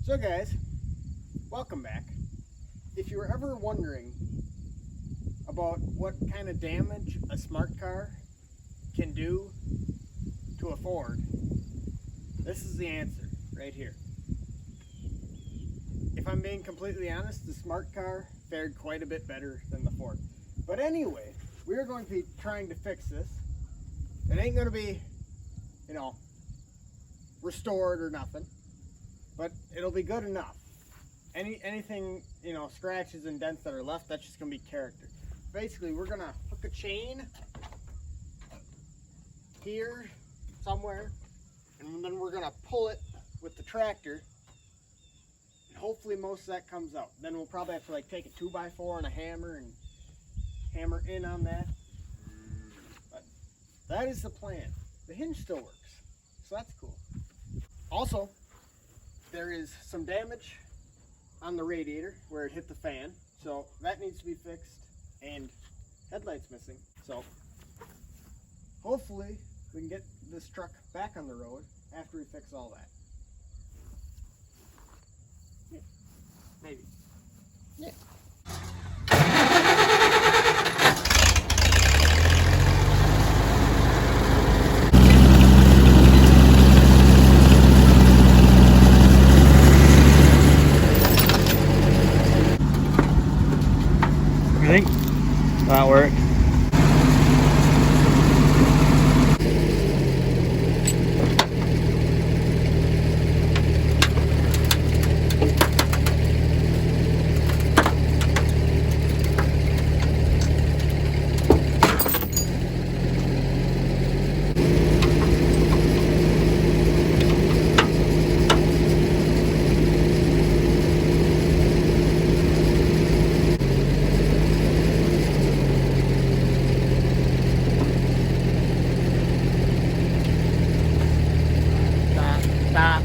So guys, welcome back. If you were ever wondering about what kind of damage a smart car can do to a Ford, this is the answer right here. If I'm being completely honest, the smart car fared quite a bit better than the Ford. But anyway, we are going to be trying to fix this. It ain't going to be, restored or nothing, but it'll be good enough. Anything, scratches and dents that are left, that's just going to be character. Basically, we're going to hook a chain here somewhere, and then we're going to pull it with the tractor, and hopefully most of that comes out. Then we'll probably have to take a 2x4 and a hammer and hammer in on that. But that is the plan. The hinge still works, so that's cool. Also, there is some damage on the radiator where it hit the fan, so that needs to be fixed, and headlight's missing. So hopefully we can get this truck back on the road after we fix all that. Yeah. Maybe. Yeah. I think that worked. Stop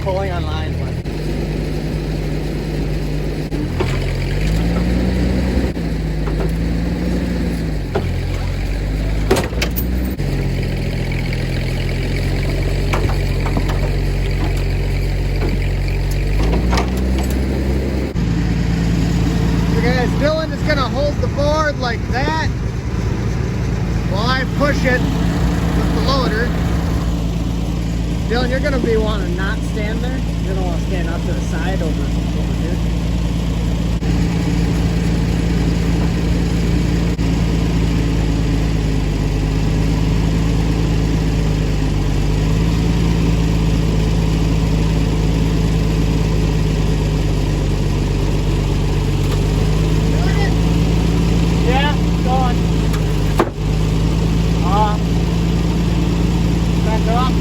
pulling on lines. So guys, Dylan is going to hold the board like that while I push it with the loader. Dylan, you're going to be wanting to not stand there. You're going to want to stand up to the side over here. Yeah, go on. Back up.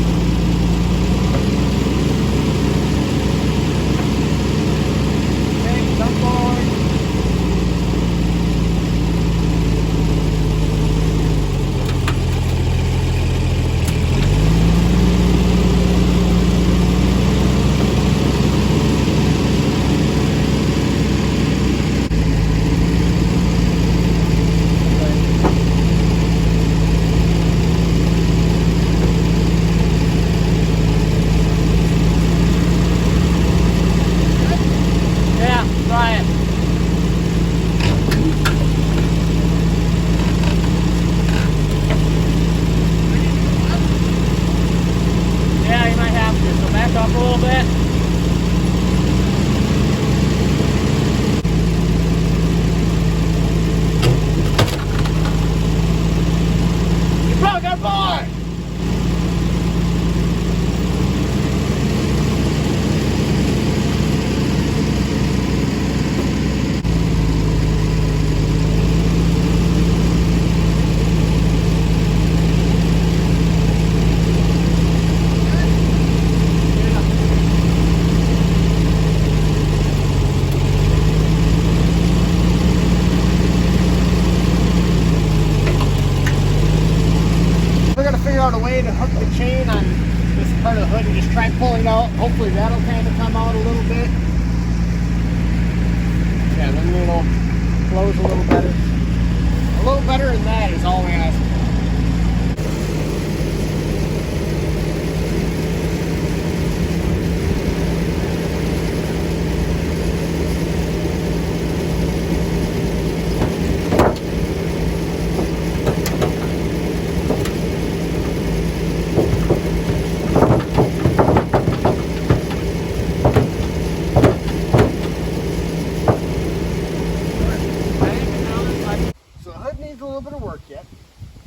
Up a little bit. You broke our board! Out a way to hook the chain on this part of the hood and just try pulling out. Hopefully that'll kind of come out a little bit. Yeah, then it'll close a little better. A little better than that is all we ask for.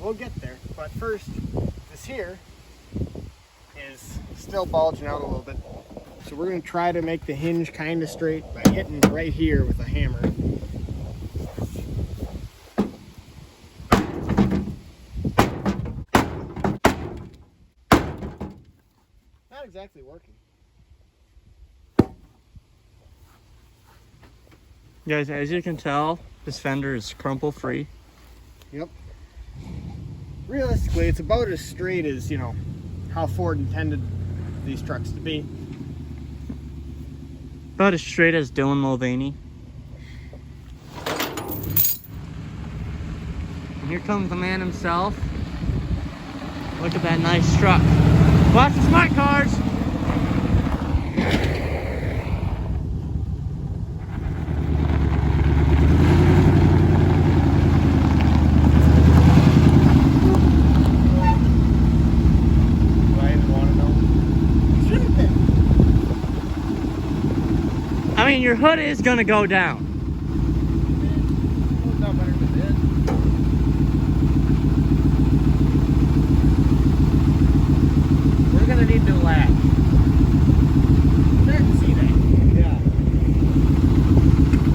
we'll get there. But first, this here is still bulging out a little bit. So we're going to try to make the hinge kind of straight by hitting right here with a hammer. Not exactly working. Guys, as you can tell, this fender is crumple free. Yep. Realistically, it's about as straight as, you know, how Ford intended these trucks to be. About as straight as Dylan Mulvaney. And here comes the man himself. Look at that nice truck. Watch the smart cars! I mean, your hood is gonna go down. We're gonna need to latch. Start to see that. Yeah.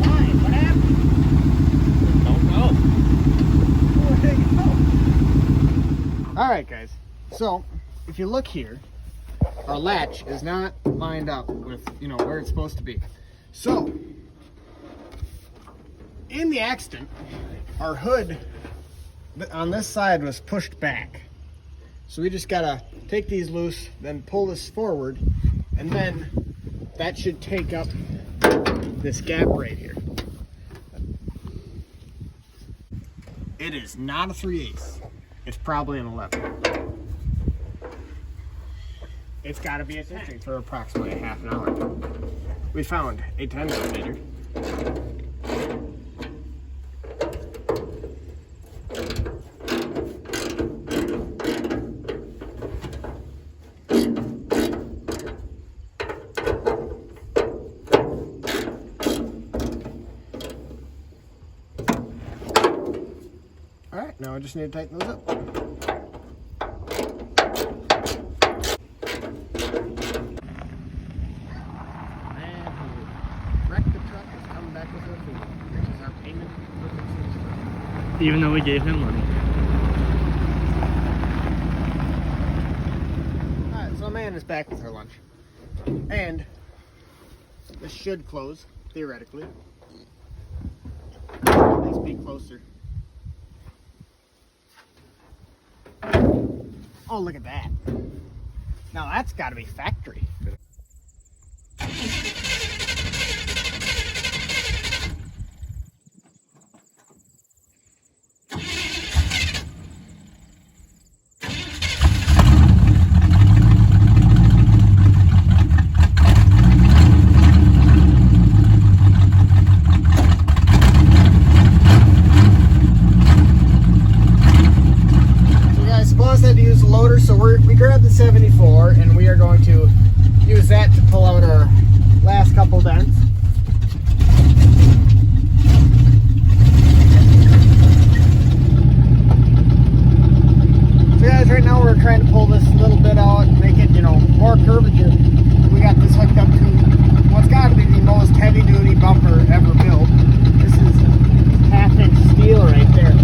Why? What happened? Don't know. Where did it go? Alright, guys. So, if you look here, our latch is not lined up with, you know, where it's supposed to be. So, in the accident, our hood on this side was pushed back. So we just gotta take these loose, then pull this forward, and then that should take up this gap right here. It is not a 3/8. It's probably an 11. It's gotta be a 10 for approximately a half an hour. We found a 10mm. Alright, now I just need to tighten those up. Even though we gave him money. Alright, so Amanda's back with her lunch. And this should close, theoretically. Let's be closer. Oh, look at that. Now that's gotta be factory. So we grabbed the 74 and we are going to use that to pull out our last couple dents. So guys, right now we're trying to pull this little bit out and make it, you know, more curvature. We got this hooked up to what's got to be the most heavy duty bumper ever built. This is 1/2-inch steel right there.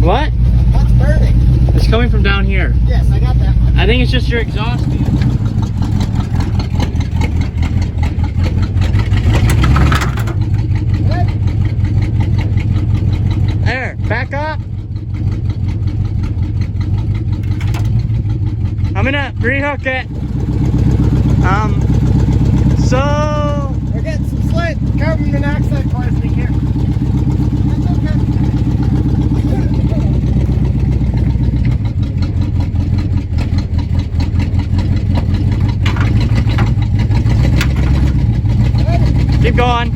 What? What's burning? It's coming from down here. Yes, I got that one. I think it's just your exhaust fan. What? There, back up. I'm gonna rehook it. So we're getting some slight carbon monoxide poisoning here. That's okay. keep going.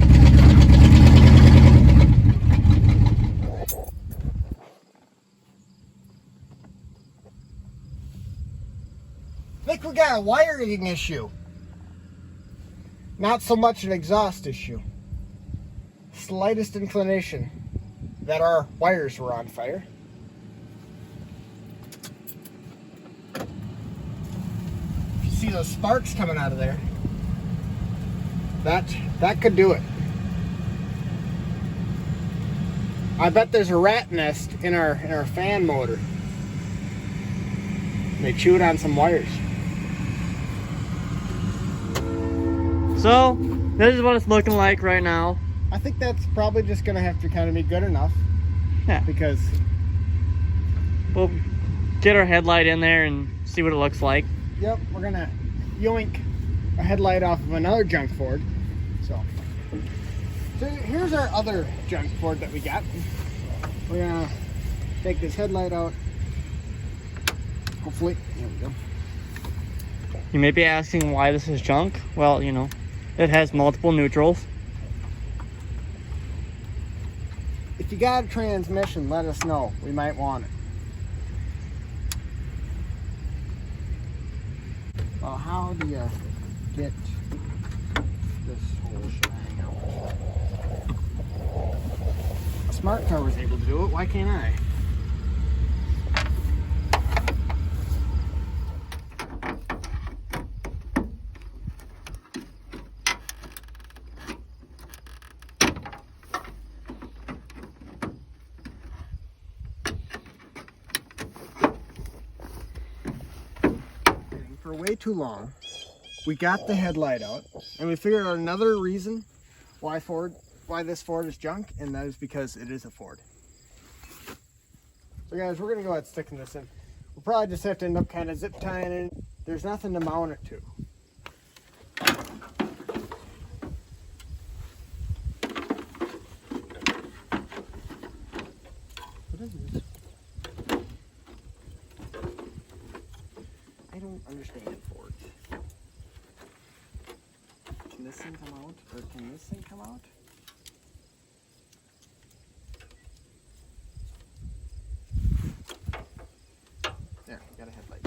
we got a wiring issue. Not so much an exhaust issue. Slightest inclination that our wires were on fire. You see those sparks coming out of there? That could do it. I bet there's a rat nest in our fan motor. They chewed on some wires. So, this is what it's looking like right now. I think that's probably just gonna have to kind of be good enough. Yeah. Because We'll get our headlight in there and see what it looks like. yep, we're gonna yoink a headlight off of another junk Ford. So here's our other junk Ford that we got. We're gonna take this headlight out. Hopefully, there we go. You may be asking why this is junk. Well, you know, it has multiple neutrals. If you got a transmission, let us know. We might want it. Well, how do you get this whole shebang out? A smart car was able to do it. Why can't I? For way too long, we got the headlight out, and we figured out another reason why this Ford is junk, and that is because it is a Ford. So guys, we're gonna go ahead and sticking this in. We'll probably just have to end up kind of zip tying it. There's nothing to mount it to. What is this? I don't understand Fords. Can this thing come out? Or can this thing come out? There, we got a headlight.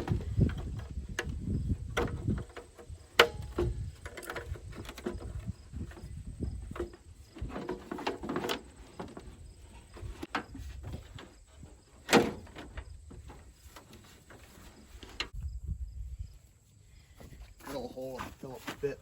Little hole in the Phillips bit.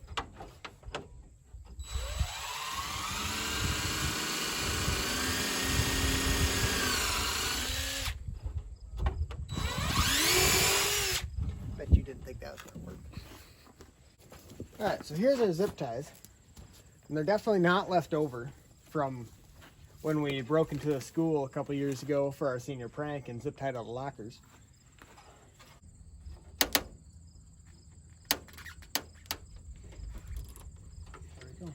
Bet you didn't think that was gonna work. Alright, so here's our zip ties. And they're definitely not left over from when we broke into the school a couple years ago for our senior prank and zip tied all the lockers. There we go.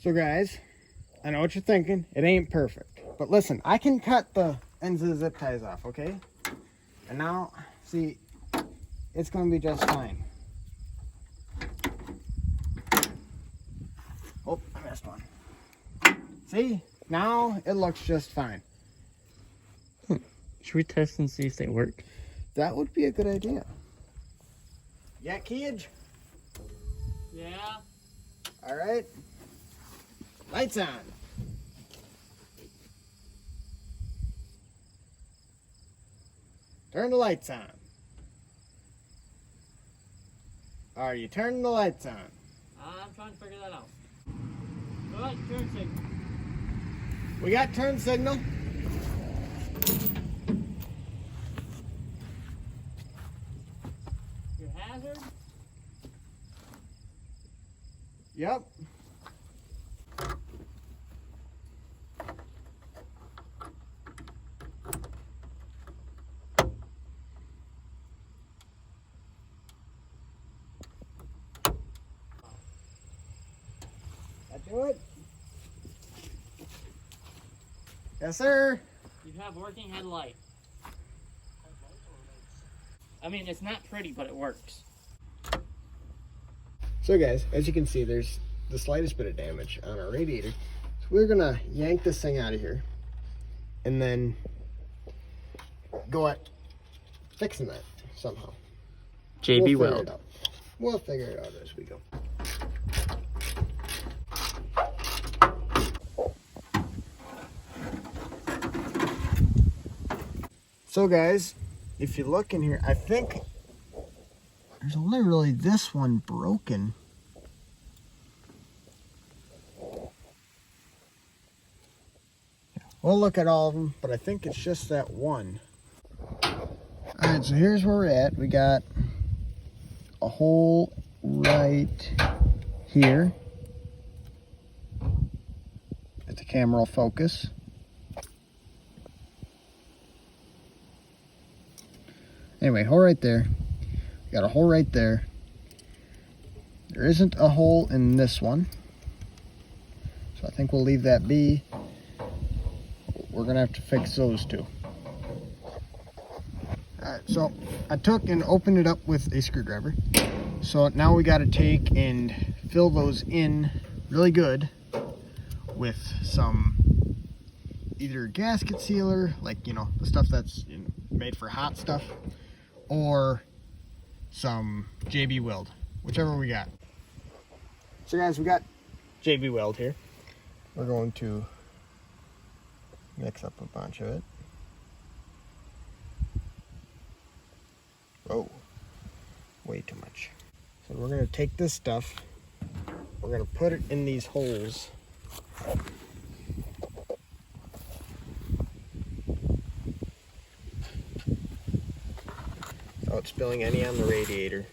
So guys, I know what you're thinking. It ain't perfect. But listen, I can cut the ends of the zip ties off, okay? And now, see, it's going to be just fine. Oh, I missed one. See, now it looks just fine. Should we test and see if they work? That would be a good idea. Yeah, Kij? Yeah. All right. Lights on. Turn the lights on. Are you turning the lights on? I'm trying to figure that out. Good, turn signal. We got turn signal. Your hazard? Yep. That do it? Yes, sir. You You have working headlight. I mean, it's not pretty, but it works. So guys, as you can see, there's the slightest bit of damage on our radiator. So we're gonna yank this thing out of here and then go at fixing that somehow. JB We'll Weld. We'll figure it out as we go. So guys, if you look in here, I think there's only really this one broken. We'll look at all of them, but I think it's just that one. Alright, so here's where we're at. We got a hole right here. If the camera will focus. Anyway, hole right there. We got a hole right there. There isn't a hole in this one. So I think we'll leave that be. We're gonna have to fix those two. Alright, so I took and opened it up with a screwdriver. So now we gotta take and fill those in really good with some either gasket sealer, like, you know, the stuff that's made for hot stuff, or some JB Weld, whichever we got. So guys, we got JB Weld here. We're going to mix up a bunch of it. Whoa, way too much. So we're gonna take this stuff, we're gonna put it in these holes. Without spilling any on the radiator.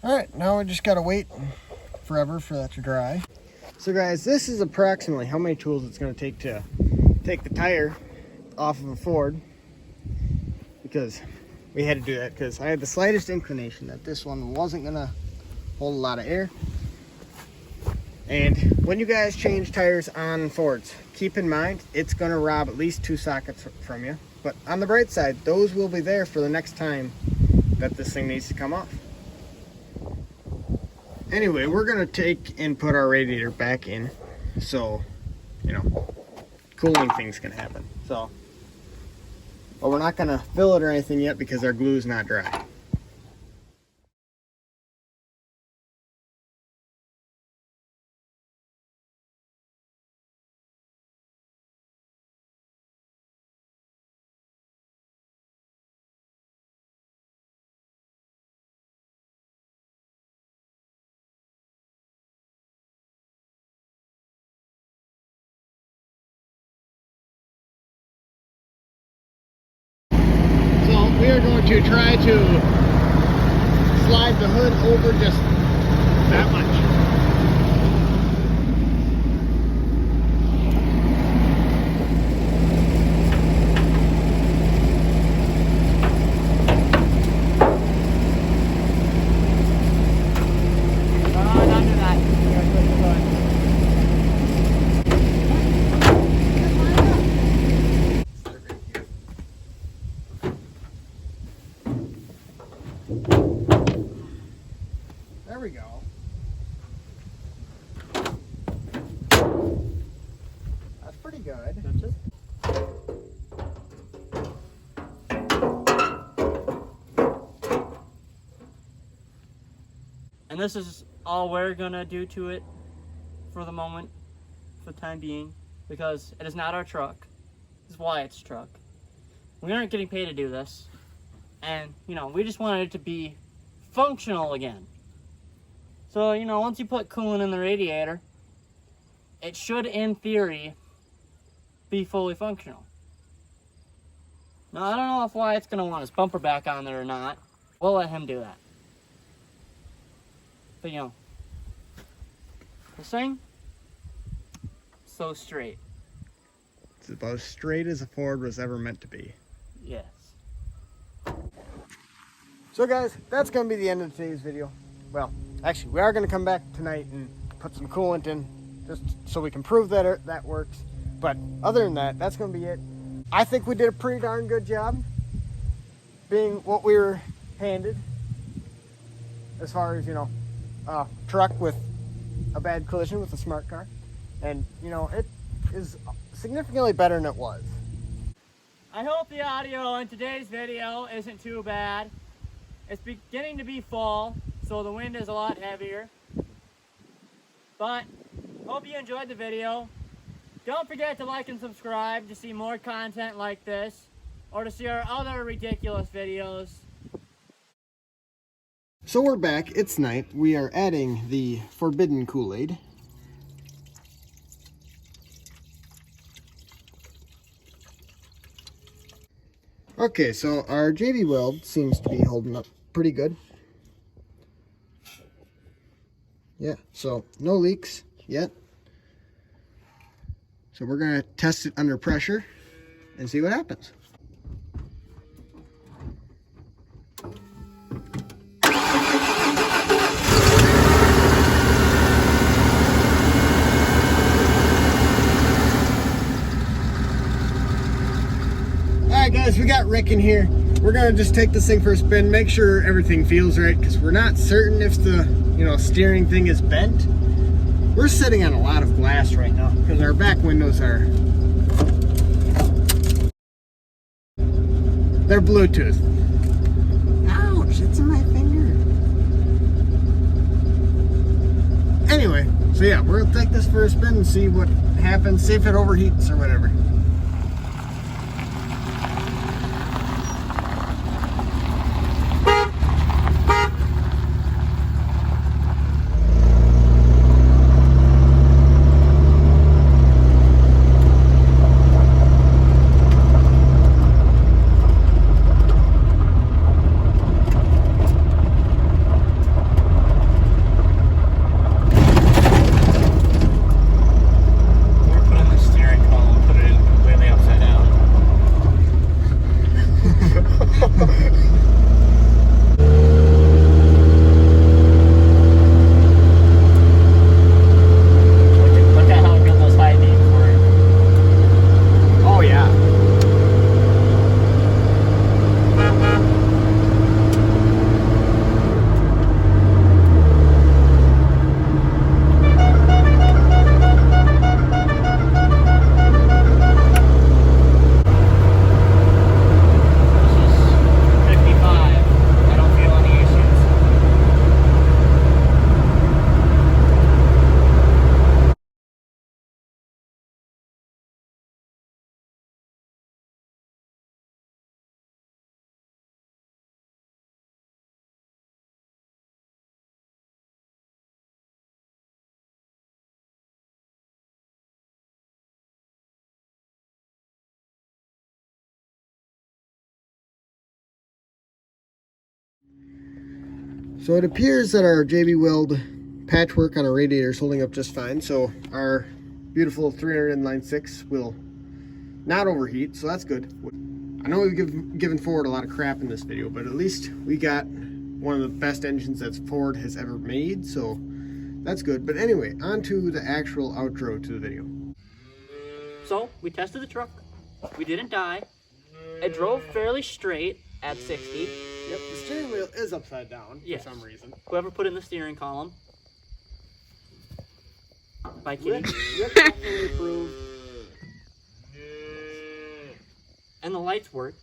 Alright, now we just gotta wait forever for that to dry. So guys, this is approximately how many tools it's gonna take to take the tire off of a Ford, because we had to do that because I had the slightest inclination that this one wasn't gonna hold a lot of air. And when you guys change tires on Fords, keep in mind it's gonna rob at least 2 sockets from you. But on the bright side, those will be there for the next time that this thing needs to come off. Anyway, we're gonna take and put our radiator back in, so, you know, cooling things can happen. So, but we're not gonna fill it or anything yet because our glue is not dry. We are going to try to slide the hood over just that much. There we go. That's pretty good. And this is all we're gonna do to it for the moment, for the time being, because it is not our truck. It's Wyatt's truck. We aren't getting paid to do this. And, you know, we just wanted it to be functional again. So, you know, once you put coolant in the radiator, it should, in theory, be fully functional. Now, I don't know if Wyatt's going to want his bumper back on there or not. We'll let him do that. But, you know, This thing, so straight. It's about as straight as a Ford was ever meant to be. Yes. So guys, that's going to be the end of today's video. Well, actually, we are going to come back tonight and put some coolant in, just so we can prove that that works. But other than that, that's going to be it. I think we did a pretty darn good job, being what we were handed, as far as, you know, a truck with a bad collision with a smart car. And, you know, it is significantly better than it was. I hope the audio in today's video isn't too bad. It's beginning to be fall, so the wind is a lot heavier. But, hope you enjoyed the video. Don't forget to like and subscribe to see more content like this, or to see our other ridiculous videos. So we're back, it's night. We are adding the forbidden Kool-Aid. Okay, so our JV weld seems to be holding up pretty good. Yeah, so no leaks yet. So we're going to test it under pressure and see what happens. Alright guys, we got Rick in here. We're going to just take this thing for a spin, make sure everything feels right, because we're not certain if the, you know, steering thing is bent. We're sitting on a lot of glass right now because our back windows are, they're Bluetooth. Ouch, it's in my finger. Anyway, so yeah, we're gonna take this for a spin and see what happens, see if it overheats or whatever. So it appears that our JB Weld patchwork on our radiator is holding up just fine. So our beautiful 300 inline 6 will not overheat, so that's good. I know we've given Ford a lot of crap in this video, but at least we got one of the best engines that Ford has ever made, so that's good. But anyway, on to the actual outro to the video. So, we tested the truck. We didn't die. It drove fairly straight at 60. Yep, the steering wheel is upside down Yes. for some reason. Whoever put in the steering column. By kidding. Rick definitely approved. And the lights worked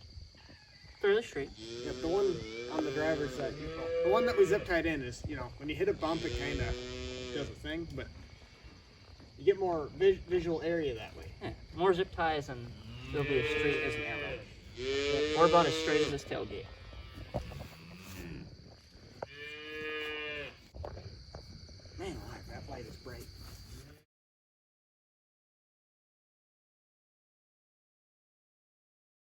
fairly straight. Yep, the one on the driver's side, the one that we zip tied in is, you know, when you hit a bump, it kind of does a thing, but you get more visual area that way. Yeah, more zip ties and it'll be as straight as an arrow. Yeah, or about as straight as this tailgate. Man, that light is bright.